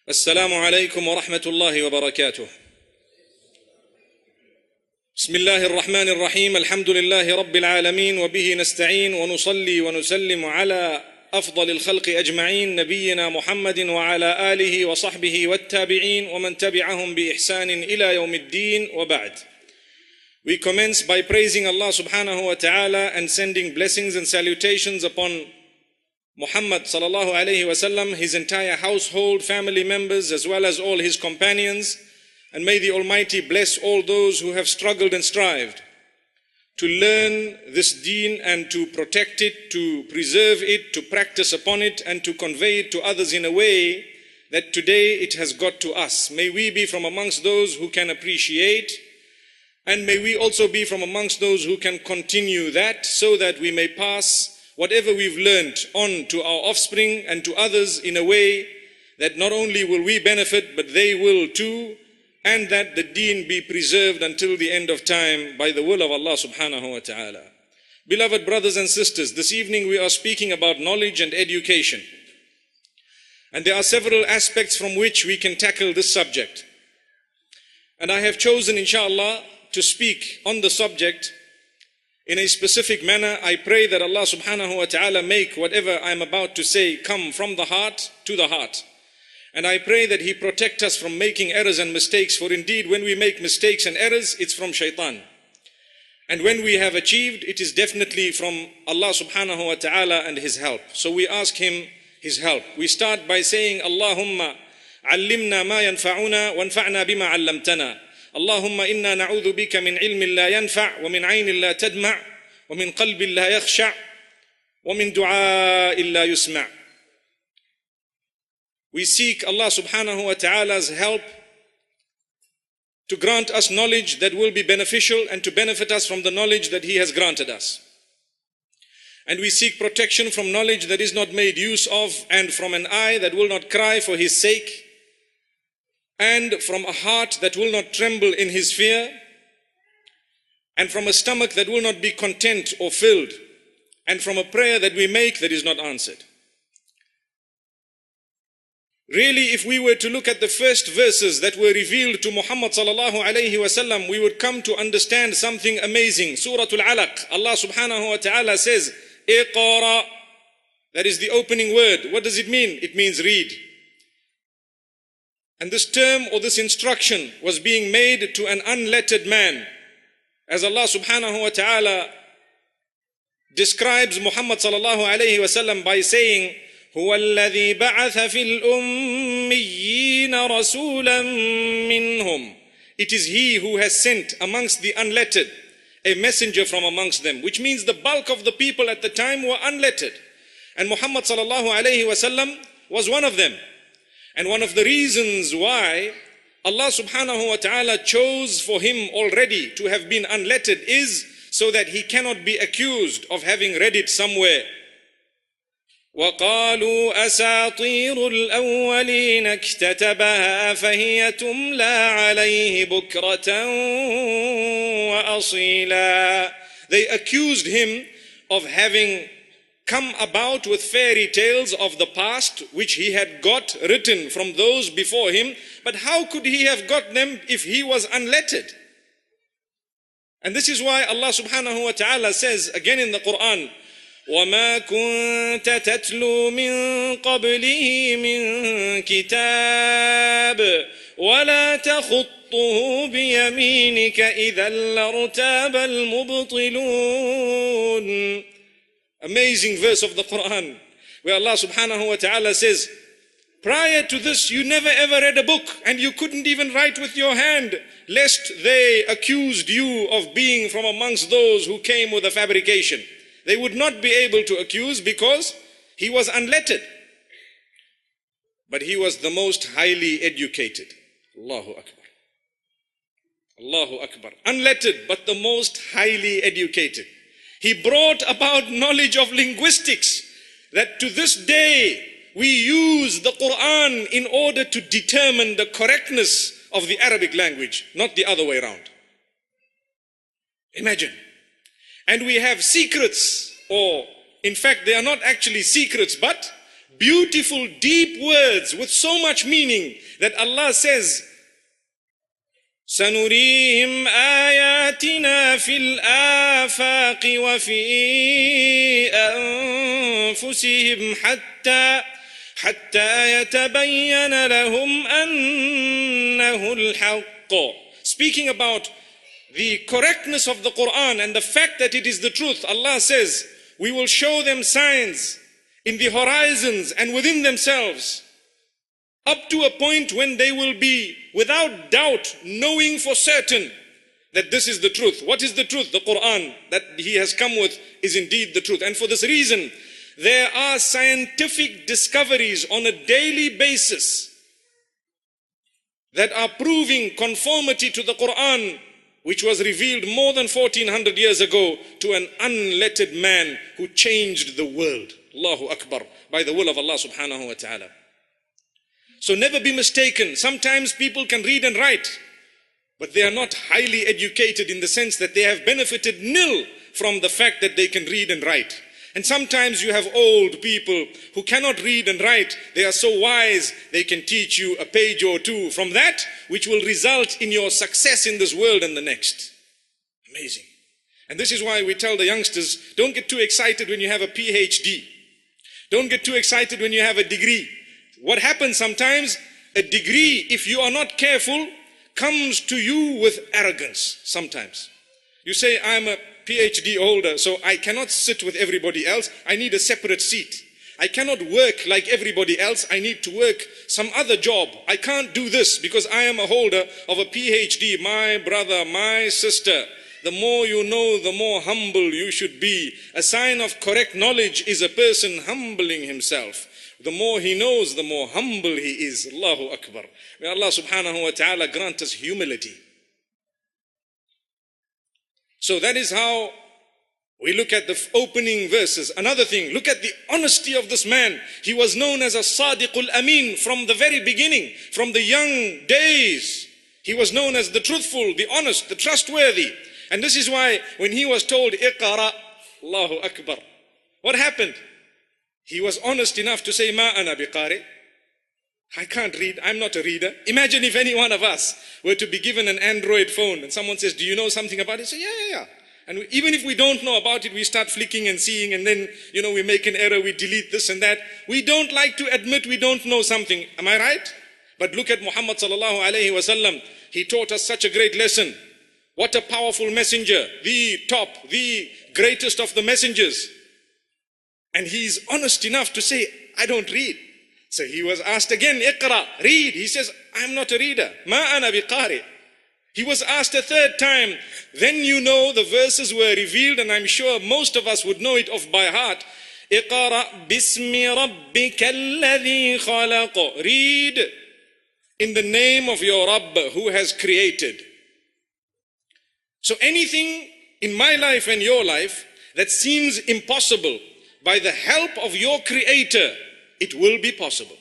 السلام عليكم ورحمة الله وبركاته. بسم الله الرحمن الرحيم. الحمد لله رب العالمين وبه نستعين ونصلي ونسلم على أفضل الخلق أجمعين نبينا محمد وعلى آله وصحبه والتابعين ومن تبعهم بإحسان إلى يوم الدين وبعد. We commence by praising Allah subhanahu wa ta'ala and sending blessings and salutations upon Muhammad sallallahu alayhi wasallam, his entire household, family members, as well as all his companions. And may the Almighty bless all those who have struggled and strived to learn this deen and to protect it, to preserve it, to practice upon it, and to convey it to others in a way that today it has got to us. May we be from amongst those who can appreciate, and may we also be from amongst those who can continue that, so that we may pass whatever we've learned on to our offspring and to others in a way that not only will we benefit, but they will too, and that the deen be preserved until the end of time by the will of Allah subhanahu wa ta'ala. Beloved brothers and sisters, this evening we are speaking about knowledge and education. And there are several aspects from which we can tackle this subject. And I have chosen, inshallah, to speak on the subject in a specific manner. I pray that Allah subhanahu wa ta'ala make whatever I'm about to say come from the heart to the heart. And I pray that He protect us from making errors and mistakes, for indeed when we make mistakes and errors, it's from shaitan. And when we have achieved, it is definitely from Allah subhanahu wa ta'ala and His help. So we ask Him His help. We start by saying, Allahumma allimna ma yanfa'una wanfa'na bima allamtana. اللهم إنا نعوذ بك من علم لا ينفع ومن عين لا تدمع ومن قلب لا يخشع ومن دعاء لا يسمع. We seek Allah subhanahu wa ta'ala's help to grant us knowledge that will be beneficial and to benefit us from the knowledge that He has granted us. And we seek protection from knowledge that is not made use of, and from an eye that will not cry for His sake, and from a heart that will not tremble in His fear, and from a stomach that will not be content or filled, and from a prayer that we make that is not answered. Really, if we were to look at the first verses that were revealed to Muhammad sallallahu alayhi wasallam, we would come to understand something amazing. Surah Al-Alaq, Allah subhanahu wa ta'ala says, Iqra. That is the opening word. What does it mean? It means read. And this term or this instruction was being made to an unlettered man. As Allah subhanahu wa ta'ala describes Muhammad sallallahu alayhi wasallam by saying, هو الذي بعث في الأميين رسولا منهم. It is He who has sent amongst the unlettered a messenger from amongst them, which means the bulk of the people at the time were unlettered. And Muhammad sallallahu alayhi wasallam was one of them. And one of the reasons why Allah subhanahu wa ta'ala chose for him already to have been unlettered is so that he cannot be accused of having read it somewhere. وَقَالُوا أَسَاطِيرُ الْأَوَّلِينَ اكْتَتَبَهَا فَهِيَ تُمْلَى عَلَيْهِ بُكْرَةً وَأَصِيلًا. They accused him of having come about with fairy tales of the past which he had got written from those before him. But how could he have got them if he was unlettered? And this is why Allah subhanahu wa ta'ala says again in the Quran, وَمَا كُنْتَ تَتْلُو مِنْ قَبْلِهِ مِنْ كِتَابٍ وَلَا تَخُطُّهُ بِيَمِينِكَ إِذًا لَارْتَابَ الْمُبْطِلُونَ. Amazing verse of the Quran, where Allah subhanahu wa ta'ala says, prior to this you never ever read a book, and you couldn't even write with your hand, lest they accused you of being from amongst those who came with a fabrication. They would not be able to accuse because he was unlettered. But he was the most highly educated. Allahu Akbar. Allahu Akbar. Unlettered, but the most highly educated. He brought about knowledge of linguistics that to this day we use the Quran in order to determine the correctness of the Arabic language, not the other way around. Imagine. And we have secrets, or in fact they are not actually secrets, but beautiful, deep words with so much meaning that Allah says, سَنُرِيهِمْ آيَاتِنَا فِي الْآفَاقِ وَفِي أَنفُسِهِمْ حَتَّى يَتَبَيَّنَ لَهُمْ أَنَّهُ الْحَقُّ. Speaking about the correctness of the Quran and the fact that it is the truth, Allah says, we will show them signs in the horizons and within themselves, up to a point when they will be without doubt knowing for certain that this is the truth. What is the truth? The Quran that He has come with is indeed the truth. And for this reason, there are scientific discoveries on a daily basis that are proving conformity to the Quran, which was revealed more than 1400 years ago to an unlettered man who changed the world. Allahu Akbar, by the will of Allah subhanahu wa ta'ala. So never be mistaken. Sometimes people can read and write, but they are not highly educated in the sense that they have benefited nil from the fact that they can read and write. And sometimes you have old people who cannot read and write. They are so wise, they can teach you a page or two from that, which will result in your success in this world and the next. Amazing. And this is why we tell the youngsters, don't get too excited when you have a PhD. Don't get too excited when you have a degree. What happens sometimes, a degree, if you are not careful, comes to you with arrogance sometimes. You say, I'm a PhD holder, so I cannot sit with everybody else. I need a separate seat. I cannot work like everybody else. I need to work some other job. I can't do this because I am a holder of a PhD. My brother, my sister, the more you know, the more humble you should be. A sign of correct knowledge is a person humbling himself. The more he knows, the more humble he is. Allahu Akbar. May Allah subhanahu wa ta'ala grant us humility. So that is how we look at the opening verses. Another thing, look at the honesty of this man. He was known as a Sadiqul Amin from the very beginning, from the young days. He was known as the truthful, the honest, the trustworthy. And this is why when he was told, Iqra, Allahu Akbar, what happened? He was honest enough to say, Ma ana biqari. I can't read, I'm not a reader. Imagine if any one of us were to be given an Android phone and someone says, do you know something about it? Say, yeah. And even if we don't know about it, we start flicking and seeing, and then, we make an error, we delete this and that. We don't like to admit we don't know something. Am I right? But look at Muhammad sallallahu alayhi wa sallam. He taught us such a great lesson. What a powerful messenger, the top, the greatest of the messengers. And he's honest enough to say, I don't read. So he was asked again, Iqra, read. He says, I'm not a reader. Ma ana biqari. He was asked a third time. Then the verses were revealed, and I'm sure most of us would know it off by heart. Iqra bismi rabbika alladhi khalaq. Read in the name of your Rabb who has created. So anything in my life and your life that seems impossible, by the help of your Creator, it will be possible.